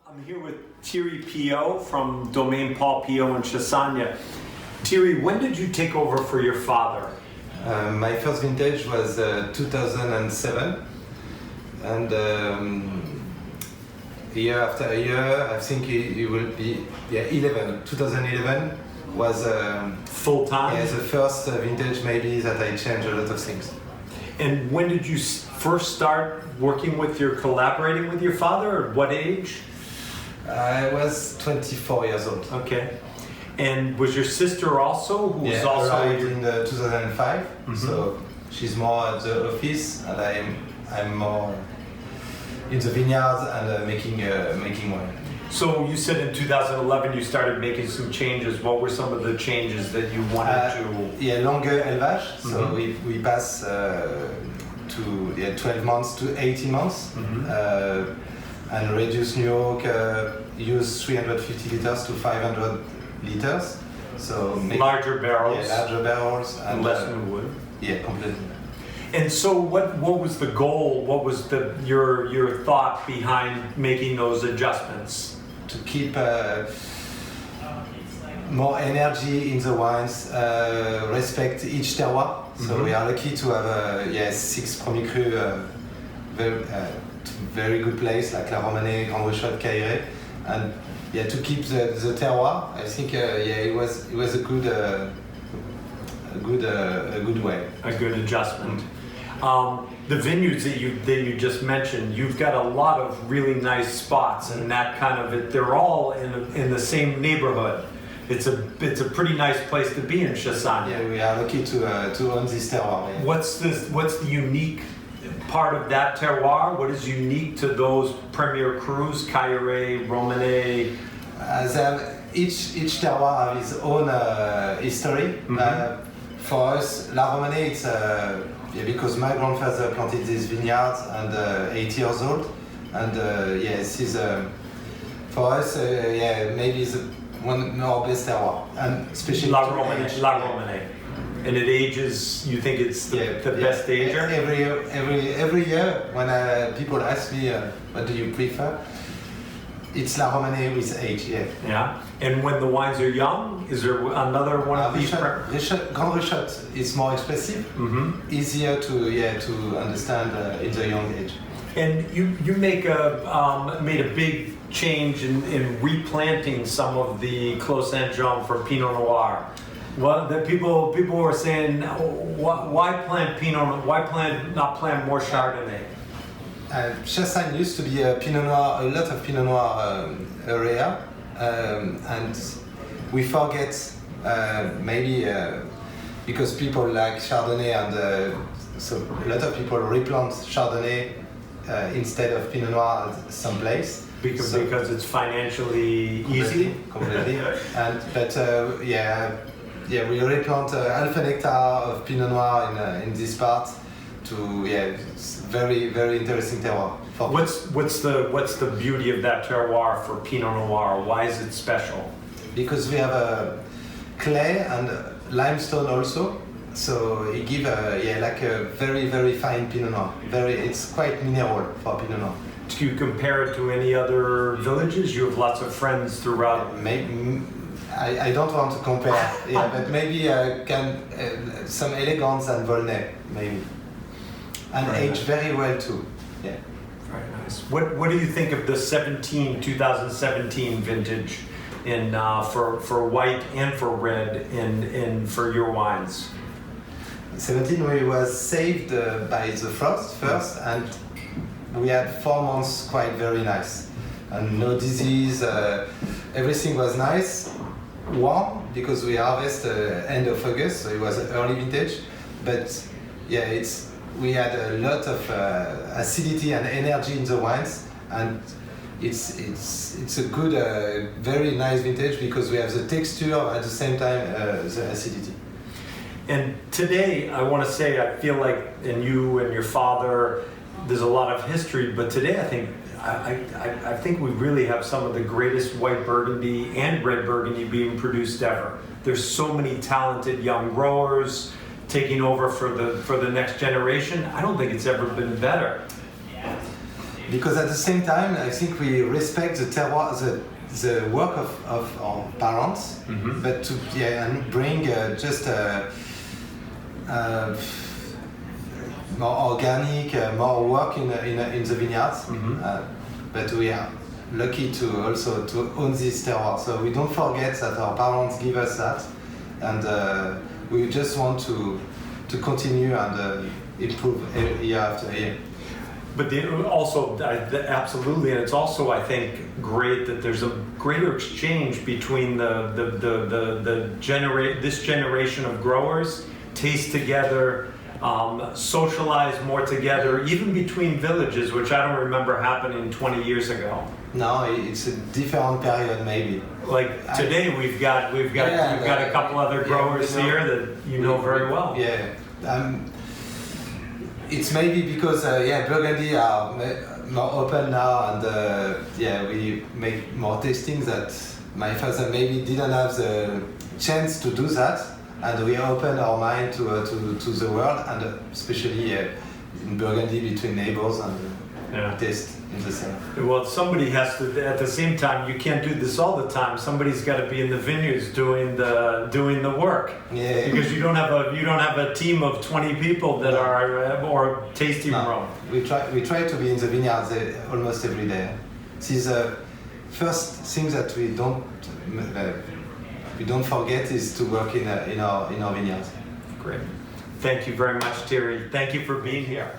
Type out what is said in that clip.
I'm here with Thierry Pillot from Domaine Paul Pillot in Chassagne. Thierry, when did you take over for your father? My first vintage was 2007, and year after year, I think it will be 11. 2011 was full time. Yeah, the first vintage maybe that I changed a lot of things. And when did you first start working with collaborating with your father? At what age? I was 24 years old. Okay. And was your sister also? Who was also arrived in 2005. Mm-hmm. So she's more at the office, and I'm more in the vineyards and making wine. So you said in 2011 you started making some changes. What were some of the changes that you wanted to? Yeah, longer élevage. Mm-hmm. So we pass to 12 months to 18 months. Mm-hmm. And reduce new oak, use 350 liters to 500 liters. So larger barrels. Yeah, larger barrels and less new wood. Yeah, completely. And so, what was the goal? What was your thought behind making those adjustments? To keep more energy in the wines, respect each terroir. So mm-hmm. We are lucky to have 6 Premier Cru, very good place like La Romanée, Grandes Ruchottes, Caillerets, and to keep the terroir. I think it was a good way. A good adjustment. The vineyards that you just mentioned, you've got a lot of really nice spots, and that kind of they're all in the same neighborhood. It's a pretty nice place to be in Chassagne. Yeah, we are lucky to own this terroir. Yeah. What's the unique part of that terroir? What is unique to those Premier Crus, Caillerets, Romanée? Each terroir has its own history. Mm-hmm. For us, La Romanée, it's because my grandfather planted these vineyards and 8 years old, and this is for us maybe one of our best terroir, and especially La Romanée. And it ages, you think it's the best ager? Every year when people ask me what do you prefer, it's La Romanée with age, Yeah. And when the wines are young, is there another one of these? Grande Ruchottes is more expressive, mm-hmm. easier to understand in the young age. And you made a big change in replanting some of the Clos Saint Jean for Pinot Noir. Well, the people were saying, why plant Pinot? Why not plant more Chardonnay? Chassagne used to be a lot of Pinot Noir area, and we forget maybe because people like Chardonnay, and so a lot of people replant Chardonnay instead of Pinot Noir at some place. Because it's financially easy. Completely. We replant half an hectare of Pinot Noir in this part. It's very, very interesting terroir. What's the beauty of that terroir for Pinot Noir? Why is it special? Because we have clay and limestone also, so it gives a very, very fine Pinot Noir. It's quite mineral for Pinot Noir. Do you compare it to any other villages? You have lots of friends throughout. I don't want to compare, but maybe some elegance and Volnay, maybe. And very aged very well too. Yeah. Very nice. What do you think of the 2017 vintage for white and for red for your wines? 17 was saved by the frost first, and we had 4 months quite very nice, and no disease. Everything was nice, warm because we harvest end of August, so it was an early vintage. But we had a lot of acidity and energy in the wines, and it's a good, very nice vintage because we have the texture at the same time the acidity. And today, I want to say, I feel like in you and your father, there's a lot of history, but today I think we really have some of the greatest white Burgundy and red Burgundy being produced ever. There's so many talented young growers taking over for the next generation. I don't think it's ever been better. because at the same time, I think we respect the terroir, the work of our parents, but to and bring just more organic, more work in the vineyards. But we are lucky to also to own this terroir, so we don't forget that our parents give us that, and we just want to continue and improve year after year. But absolutely, and it's also, I think, great that there's a greater exchange between this generation of growers, taste together, socialize more together, even between villages, which I don't remember happening 20 years ago. No, it's a different period maybe. Like today, we've got a couple other growers here that you know very well. Yeah. It's maybe because Burgundy are more open now, and we make more tasting that my father maybe didn't have the chance to do that, and we open our mind to the world, and especially in Burgundy between neighbors and taste in the same. Well, somebody has to. At the same time, you can't do this all the time. Somebody's got to be in the vineyards doing the work. Yeah. Because you don't have a team of 20 people that are or tasting room. We try to be in the vineyards almost every day. This is the first thing that we don't forget is to work in our vineyards. Great. Thank you very much, Thierry. Thank you for being here.